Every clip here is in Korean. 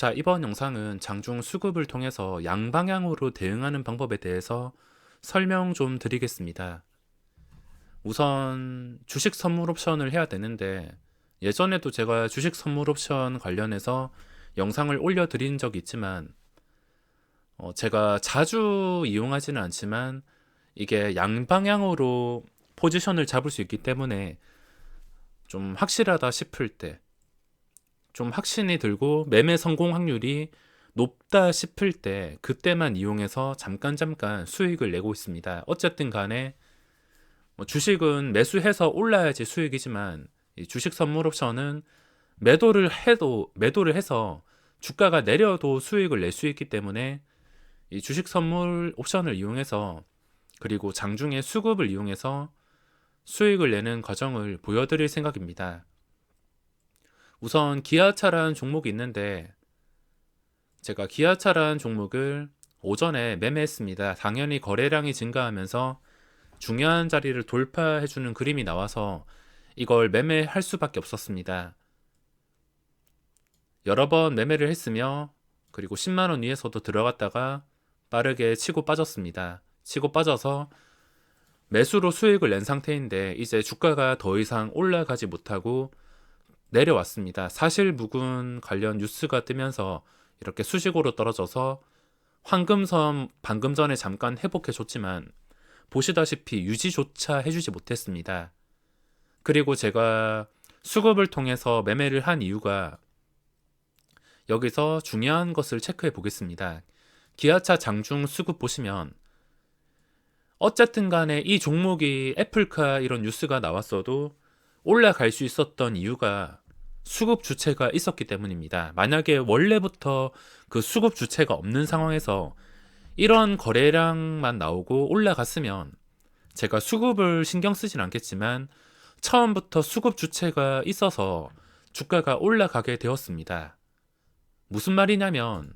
자, 이번 영상은 장중 수급을 통해서 양방향으로 대응하는 방법에 대해서 설명 좀 드리겠습니다. 우선 주식 선물 옵션을 해야 되는데, 예전에도 제가 주식 선물 옵션 관련해서 영상을 올려드린 적이 있지만, 제가 자주 이용하지는 않지만 이게 양방향으로 포지션을 잡을 수 있기 때문에 좀 확실하다 싶을 때, 좀 확신이 들고 매매 성공 확률이 높다 싶을 때 그때만 이용해서 잠깐 수익을 내고 있습니다. 어쨌든 간에 주식은 매수해서 올라야지 수익이지만, 이 주식 선물 옵션은 매도를 해서 주가가 내려도 수익을 낼 수 있기 때문에, 이 주식 선물 옵션을 이용해서, 그리고 장중에 수급을 이용해서 수익을 내는 과정을 보여드릴 생각입니다. 우선 기아차라는 종목이 있는데, 제가 기아차라는 종목을 오전에 매매했습니다. 당연히 거래량이 증가하면서 중요한 자리를 돌파해주는 그림이 나와서 이걸 매매할 수밖에 없었습니다. 여러 번 매매를 했으며, 그리고 10만원 위에서도 들어갔다가 빠르게 치고 빠졌습니다. 치고 빠져서 매수로 수익을 낸 상태인데, 이제 주가가 더 이상 올라가지 못하고 내려왔습니다. 사실무근 관련 뉴스가 뜨면서 이렇게 수직으로 떨어져서 황금선 방금 전에 잠깐 회복해줬지만 보시다시피 유지조차 해주지 못했습니다. 그리고 제가 수급을 통해서 매매를 한 이유가, 여기서 중요한 것을 체크해 보겠습니다. 기아차 장중 수급 보시면, 어쨌든 간에 이 종목이 애플카 이런 뉴스가 나왔어도 올라갈 수 있었던 이유가 수급 주체가 있었기 때문입니다. 만약에 원래부터 그 수급 주체가 없는 상황에서 이런 거래량만 나오고 올라갔으면 제가 수급을 신경 쓰진 않겠지만, 처음부터 수급 주체가 있어서 주가가 올라가게 되었습니다. 무슨 말이냐면,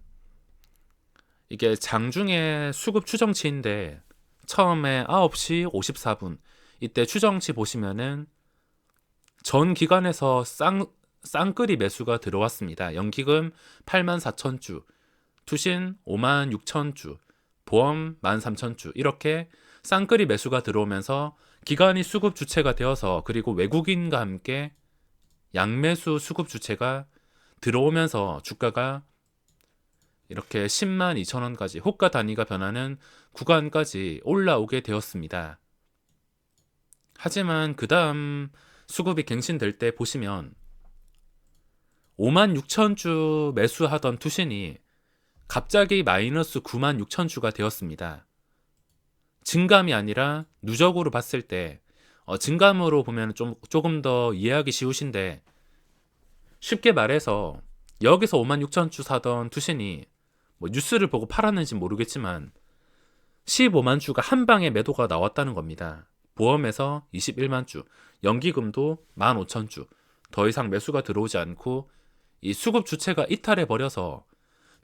이게 장중에 수급 추정치인데 처음에 9시 54분 이때 추정치 보시면은 전 기간에서 쌍끌이 매수가 들어왔습니다. 연기금 84,000주, 투신 56,000주, 보험 13,000주, 이렇게 쌍끌이 매수가 들어오면서 기관이 수급 주체가 되어서, 그리고 외국인과 함께 양매수 수급 주체가 들어오면서 주가가 이렇게 10만 2천원까지 호가 단위가 변하는 구간까지 올라오게 되었습니다. 하지만 그 다음 수급이 갱신될 때 보시면 5만 6천 주 매수하던 투신이 갑자기 마이너스 9만 6천 주가 되었습니다. 증감이 아니라 누적으로 봤을 때, 증감으로 보면 조금 더 이해하기 쉬우신데, 쉽게 말해서 여기서 5만 6천 주 사던 투신이 뉴스를 보고 팔았는지 모르겠지만 15만 주가 한 방에 매도가 나왔다는 겁니다. 보험에서 21만 주, 연기금도 15,000주, 더 이상 매수가 들어오지 않고 이 수급 주체가 이탈해 버려서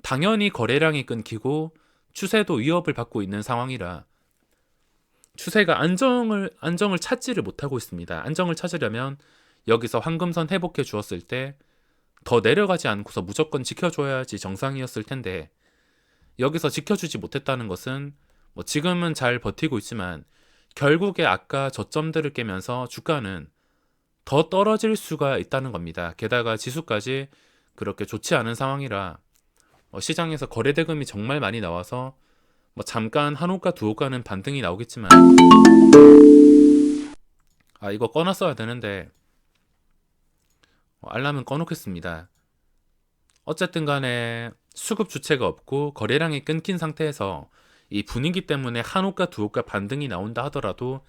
당연히 거래량이 끊기고 추세도 위협을 받고 있는 상황이라, 추세가 안정을 찾지를 못하고 있습니다. 안정을 찾으려면 여기서 황금선 회복해 주었을 때 더 내려가지 않고서 무조건 지켜줘야지 정상이었을 텐데, 여기서 지켜주지 못했다는 것은 지금은 잘 버티고 있지만 결국에 아까 저점들을 깨면서 주가는 더 떨어질 수가 있다는 겁니다. 게다가 지수까지 그렇게 좋지 않은 상황이라 시장에서 거래대금이 정말 많이 나와서 잠깐 한 호가 두 호가는 반등이 나오겠지만, 이거 꺼놨어야 되는데 알람은 꺼놓겠습니다. 어쨌든 간에 수급 주체가 없고 거래량이 끊긴 상태에서 이 분위기 때문에 한 호가 두 호가 반등이 나온다 하더라도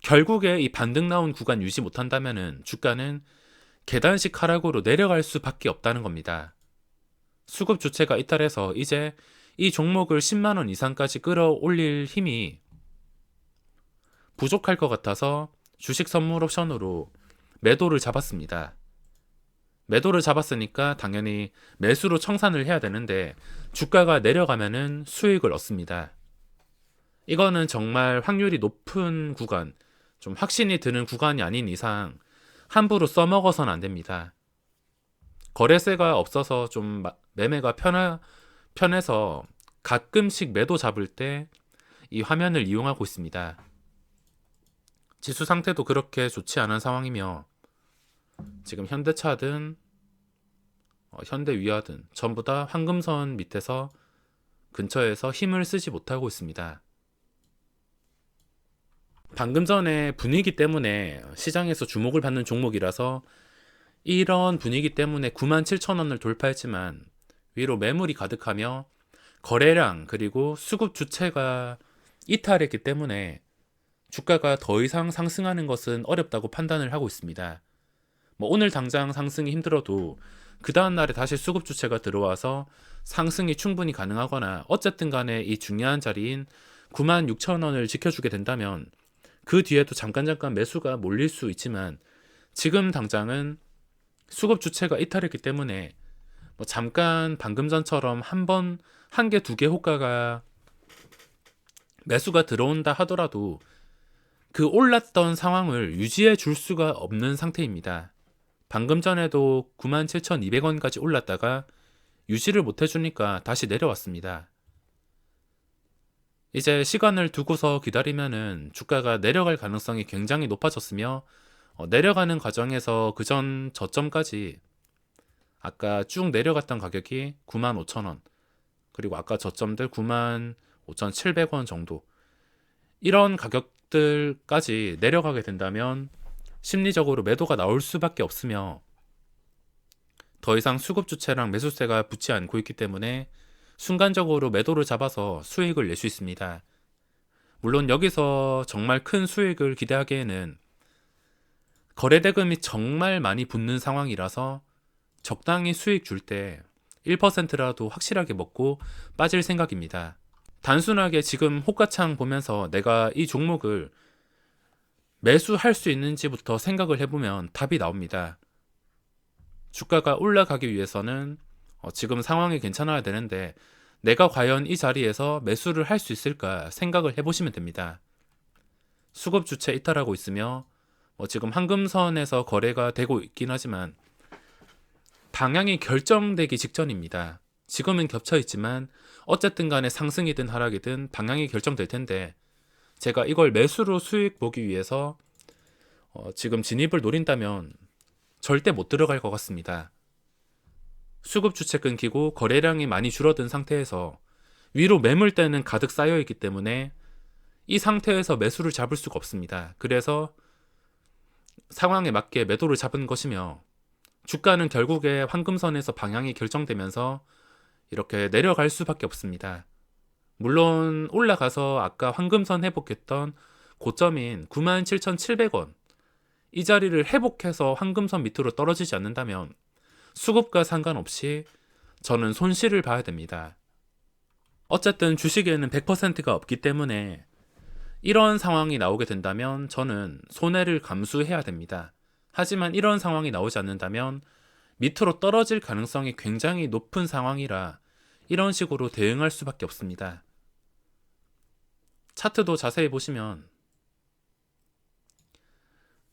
결국에 이 반등 나온 구간 유지 못한다면은 주가는 계단식 하락으로 내려갈 수밖에 없다는 겁니다. 수급 주체가 이탈해서 이제 이 종목을 10만원 이상까지 끌어올릴 힘이 부족할 것 같아서 주식 선물 옵션으로 매도를 잡았습니다. 매도를 잡았으니까 당연히 매수로 청산을 해야 되는데, 주가가 내려가면은 수익을 얻습니다. 이거는 정말 확률이 높은 구간, 좀 확신이 드는 구간이 아닌 이상 함부로 써먹어서는 안 됩니다. 거래세가 없어서 좀 매매가 편해서 가끔씩 매도 잡을 때 이 화면을 이용하고 있습니다. 지수 상태도 그렇게 좋지 않은 상황이며 지금 현대차든 현대위아든 전부 다 황금선 밑에서 근처에서 힘을 쓰지 못하고 있습니다. 방금 전에 분위기 때문에 시장에서 주목을 받는 종목이라서 이런 분위기 때문에 97,000원을 돌파했지만 위로 매물이 가득하며 거래량 그리고 수급 주체가 이탈했기 때문에 주가가 더 이상 상승하는 것은 어렵다고 판단을 하고 있습니다. 오늘 당장 상승이 힘들어도 그 다음날에 다시 수급 주체가 들어와서 상승이 충분히 가능하거나 어쨌든 간에 이 중요한 자리인 96,000원을 지켜주게 된다면 그 뒤에도 잠깐 매수가 몰릴 수 있지만 지금 당장은 수급 주체가 이탈했기 때문에 잠깐 방금 전처럼 한 개, 두 개 호가가 매수가 들어온다 하더라도 그 올랐던 상황을 유지해 줄 수가 없는 상태입니다. 방금 전에도 97,200원까지 올랐다가 유지를 못 해주니까 다시 내려왔습니다. 이제 시간을 두고서 기다리면은 주가가 내려갈 가능성이 굉장히 높아졌으며 내려가는 과정에서 그 전 저점까지 아까 쭉 내려갔던 가격이 95,000원 그리고 아까 저점들 95,700원 정도 이런 가격들까지 내려가게 된다면 심리적으로 매도가 나올 수밖에 없으며 더 이상 수급 주체랑 매수세가 붙지 않고 있기 때문에 순간적으로 매도를 잡아서 수익을 낼 수 있습니다. 물론 여기서 정말 큰 수익을 기대하기에는 거래대금이 정말 많이 붙는 상황이라서 적당히 수익 줄 때 1%라도 확실하게 먹고 빠질 생각입니다. 단순하게 지금 호가창 보면서 내가 이 종목을 매수할 수 있는지부터 생각을 해보면 답이 나옵니다. 주가가 올라가기 위해서는 지금 상황이 괜찮아야 되는데 내가 과연 이 자리에서 매수를 할 수 있을까 생각을 해보시면 됩니다. 수급 주체 이탈하고 있으며 지금 황금선에서 거래가 되고 있긴 하지만 방향이 결정되기 직전입니다. 지금은 겹쳐 있지만 어쨌든 간에 상승이든 하락이든 방향이 결정될 텐데 제가 이걸 매수로 수익 보기 위해서 지금 진입을 노린다면 절대 못 들어갈 것 같습니다. 수급 주체 끊기고 거래량이 많이 줄어든 상태에서 위로 매물대는 가득 쌓여 있기 때문에 이 상태에서 매수를 잡을 수가 없습니다. 그래서 상황에 맞게 매도를 잡은 것이며 주가는 결국에 황금선에서 방향이 결정되면서 이렇게 내려갈 수밖에 없습니다. 물론 올라가서 아까 황금선 회복했던 고점인 97,700원 이 자리를 회복해서 황금선 밑으로 떨어지지 않는다면 수급과 상관없이 저는 손실을 봐야 됩니다. 어쨌든 주식에는 100%가 없기 때문에 이런 상황이 나오게 된다면 저는 손해를 감수해야 됩니다. 하지만 이런 상황이 나오지 않는다면 밑으로 떨어질 가능성이 굉장히 높은 상황이라 이런 식으로 대응할 수밖에 없습니다. 차트도 자세히 보시면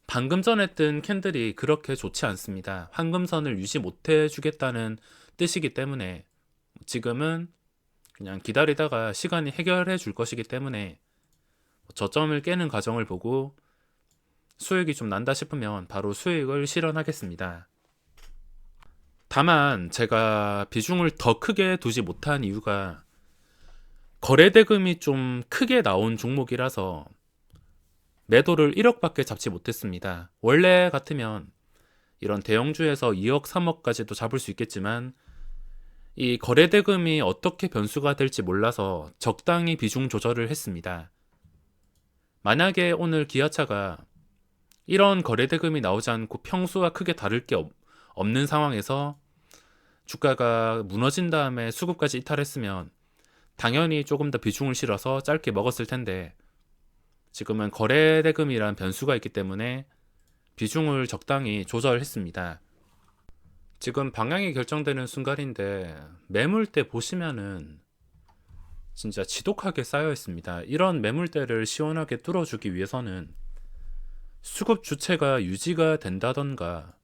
방금 전에 뜬 캔들이 그렇게 좋지 않습니다. 황금선을 유지 못해 주겠다는 뜻이기 때문에 지금은 그냥 기다리다가 시간이 해결해 줄 것이기 때문에 저점을 깨는 과정을 보고 수익이 좀 난다 싶으면 바로 수익을 실현하겠습니다. 다만 제가 비중을 더 크게 두지 못한 이유가 거래대금이 좀 크게 나온 종목이라서 매도를 1억밖에 잡지 못했습니다. 원래 같으면 이런 대형주에서 2억, 3억까지도 잡을 수 있겠지만 이 거래대금이 어떻게 변수가 될지 몰라서 적당히 비중 조절을 했습니다. 만약에 오늘 기아차가 이런 거래대금이 나오지 않고 평소와 크게 다를 게 없는 상황에서 주가가 무너진 다음에 수급까지 이탈했으면 당연히 조금 더 비중을 실어서 짧게 먹었을 텐데 지금은 거래대금이란 변수가 있기 때문에 비중을 적당히 조절했습니다. 지금 방향이 결정되는 순간인데 매물대 보시면은 진짜 지독하게 쌓여 있습니다. 이런 매물대를 시원하게 뚫어주기 위해서는 수급 주체가 유지가 된다던가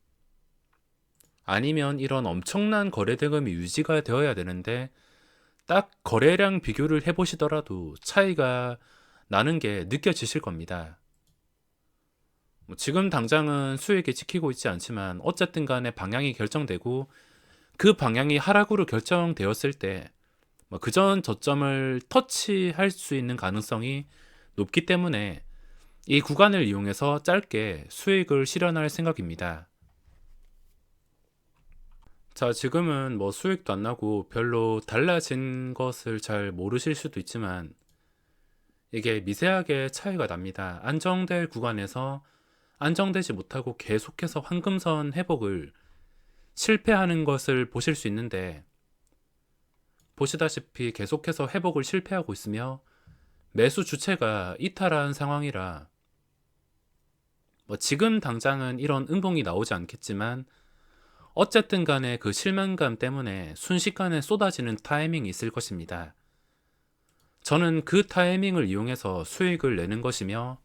아니면 이런 엄청난 거래 대금이 유지가 되어야 되는데 딱 거래량 비교를 해보시더라도 차이가 나는 게 느껴지실 겁니다. 뭐 지금 당장은 수익이 찍히고 있지 않지만 어쨌든 간에 방향이 결정되고 그 방향이 하락으로 결정되었을 때 그전 저점을 터치할 수 있는 가능성이 높기 때문에 이 구간을 이용해서 짧게 수익을 실현할 생각입니다. 자, 지금은 뭐 수익도 안 나고 별로 달라진 것을 잘 모르실 수도 있지만 이게 미세하게 차이가 납니다. 안정될 구간에서 안정되지 못하고 계속해서 황금선 회복을 실패하는 것을 보실 수 있는데, 보시다시피 계속해서 회복을 실패하고 있으며 매수 주체가 이탈한 상황이라 뭐 지금 당장은 이런 음봉이 나오지 않겠지만 어쨌든 간에 그 실망감 때문에 순식간에 쏟아지는 타이밍이 있을 것입니다. 저는 그 타이밍을 이용해서 수익을 내는 것이며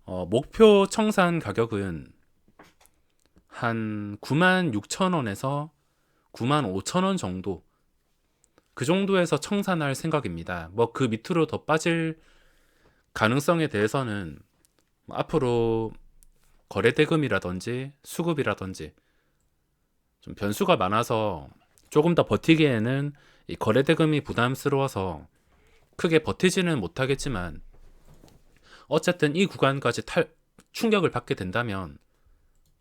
목표 청산 가격은 한 96,000원에서 95,000원 정도, 그 정도에서 청산할 생각입니다. 뭐 그 밑으로 더 빠질 가능성에 대해서는 앞으로 거래대금이라든지 수급이라든지 좀 변수가 많아서 조금 더 버티기에는 이 거래대금이 부담스러워서 크게 버티지는 못하겠지만, 어쨌든 이 구간까지 충격을 받게 된다면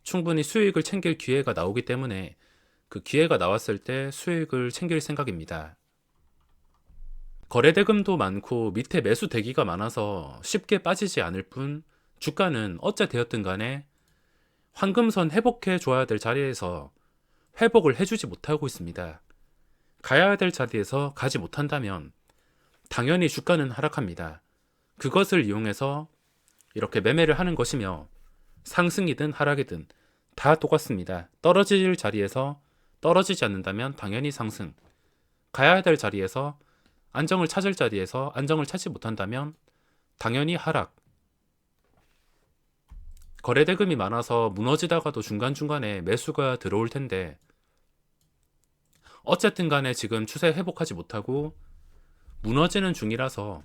충분히 수익을 챙길 기회가 나오기 때문에 그 기회가 나왔을 때 수익을 챙길 생각입니다. 거래대금도 많고 밑에 매수 대기가 많아서 쉽게 빠지지 않을 뿐, 주가는 어째 되었든 간에 황금선 회복해 줘야 될 자리에서 회복을 해주지 못하고 있습니다. 가야 될 자리에서 가지 못한다면 당연히 주가는 하락합니다. 그것을 이용해서 이렇게 매매를 하는 것이며, 상승이든 하락이든 다 똑같습니다. 떨어질 자리에서 떨어지지 않는다면 당연히 상승, 가야 될 자리에서 안정을 찾을 자리에서 안정을 찾지 못한다면 당연히 하락. 거래대금이 많아서 무너지다가도 중간중간에 매수가 들어올 텐데 어쨌든 간에 지금 추세 회복하지 못하고 무너지는 중이라서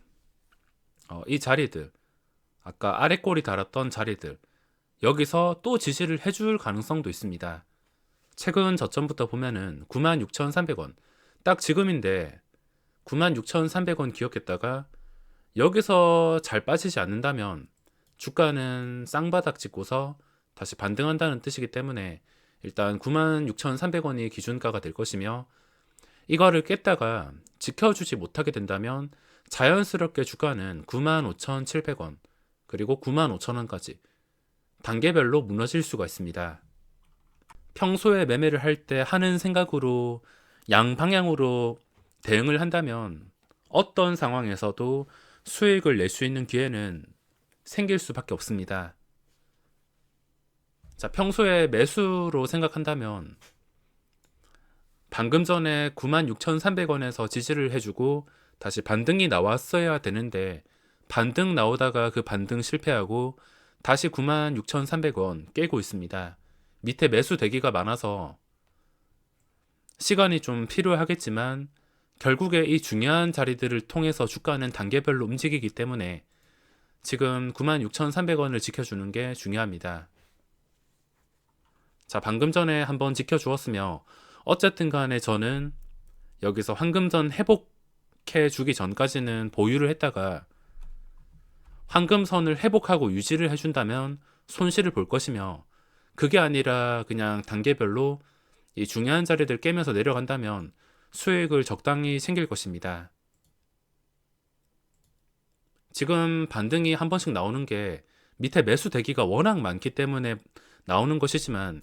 이 자리들, 아까 아래 꼬리 달았던 자리들, 여기서 또 지지를 해줄 가능성도 있습니다. 최근 저점부터 보면은 96,300원, 딱 지금인데 96,300원 기억했다가 여기서 잘 빠지지 않는다면 주가는 쌍바닥 찍고서 다시 반등한다는 뜻이기 때문에 일단 96,300원이 기준가가 될 것이며, 이거를 깼다가 지켜주지 못하게 된다면 자연스럽게 주가는 95,700원 그리고 95,000원까지 단계별로 무너질 수가 있습니다. 평소에 매매를 할 때 하는 생각으로 양방향으로 대응을 한다면 어떤 상황에서도 수익을 낼 수 있는 기회는 생길 수밖에 없습니다. 자, 평소에 매수로 생각한다면 방금 전에 96,300원에서 지지를 해주고 다시 반등이 나왔어야 되는데 반등 나오다가 그 반등 실패하고 다시 96,300원 깨고 있습니다. 밑에 매수 대기가 많아서 시간이 좀 필요하겠지만 결국에 이 중요한 자리들을 통해서 주가는 단계별로 움직이기 때문에 지금 96,300원을 지켜주는 게 중요합니다. 자, 방금 전에 한번 지켜주었으며 어쨌든 간에 저는 여기서 황금선 회복해 주기 전까지는 보유를 했다가 황금선을 회복하고 유지를 해준다면 손실을 볼 것이며, 그게 아니라 그냥 단계별로 이 중요한 자리들 깨면서 내려간다면 수익을 적당히 챙길 것입니다. 지금 반등이 한 번씩 나오는 게 밑에 매수 대기가 워낙 많기 때문에 나오는 것이지만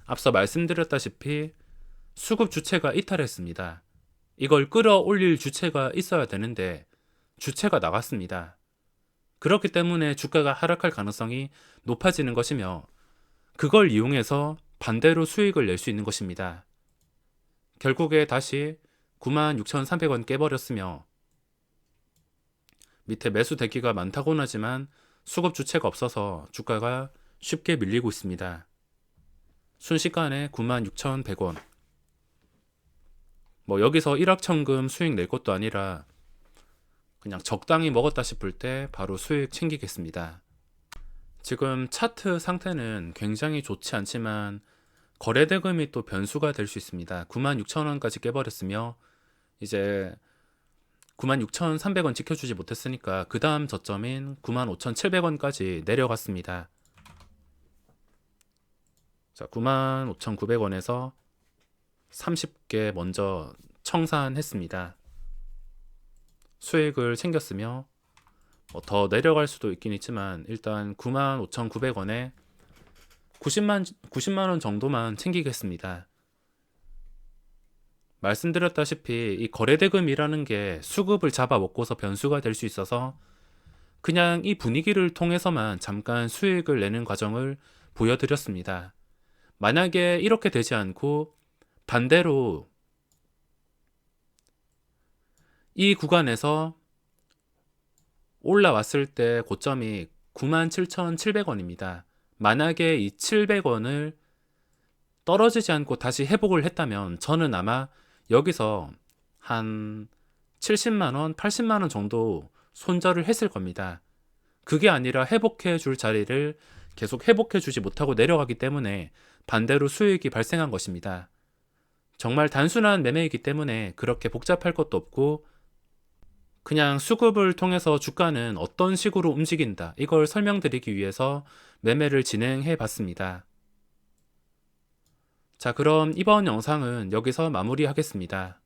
앞서 말씀드렸다시피 수급 주체가 이탈했습니다. 이걸 끌어올릴 주체가 있어야 되는데 주체가 나갔습니다. 그렇기 때문에 주가가 하락할 가능성이 높아지는 것이며, 그걸 이용해서 반대로 수익을 낼 수 있는 것입니다. 결국에 다시 96,300원 깨버렸으며 밑에 매수 대기가 많다고는 하지만 수급 주체가 없어서 주가가 쉽게 밀리고 있습니다. 순식간에 96,100원. 뭐 여기서 일확천금 수익 낼 것도 아니라 그냥 적당히 먹었다 싶을 때 바로 수익 챙기겠습니다. 지금 차트 상태는 굉장히 좋지 않지만 거래대금이 또 변수가 될 수 있습니다. 96,000원까지 깨버렸으며 이제 96,300원 지켜주지 못했으니까 그 다음 저점인 95,700원까지 내려갔습니다. 자, 95,900원에서 30개 먼저 청산했습니다. 수익을 챙겼으며 뭐 더 내려갈 수도 있긴 있지만 일단 95,900원에 90만 원 정도만 챙기겠습니다. 말씀드렸다시피 이 거래대금이라는 게 수급을 잡아먹고서 변수가 될 수 있어서 그냥 이 분위기를 통해서만 잠깐 수익을 내는 과정을 보여드렸습니다. 만약에 이렇게 되지 않고 반대로 이 구간에서 올라왔을 때 고점이 97,700원입니다. 만약에 이 700원을 떨어지지 않고 다시 회복을 했다면 저는 아마 여기서 한 70만원, 80만원 정도 손절을 했을 겁니다. 그게 아니라 회복해 줄 자리를 계속 회복해 주지 못하고 내려가기 때문에 반대로 수익이 발생한 것입니다. 정말 단순한 매매이기 때문에 그렇게 복잡할 것도 없고 그냥 수급을 통해서 주가는 어떤 식으로 움직인다, 이걸 설명드리기 위해서 매매를 진행해 봤습니다. 자, 그럼 이번 영상은 여기서 마무리하겠습니다.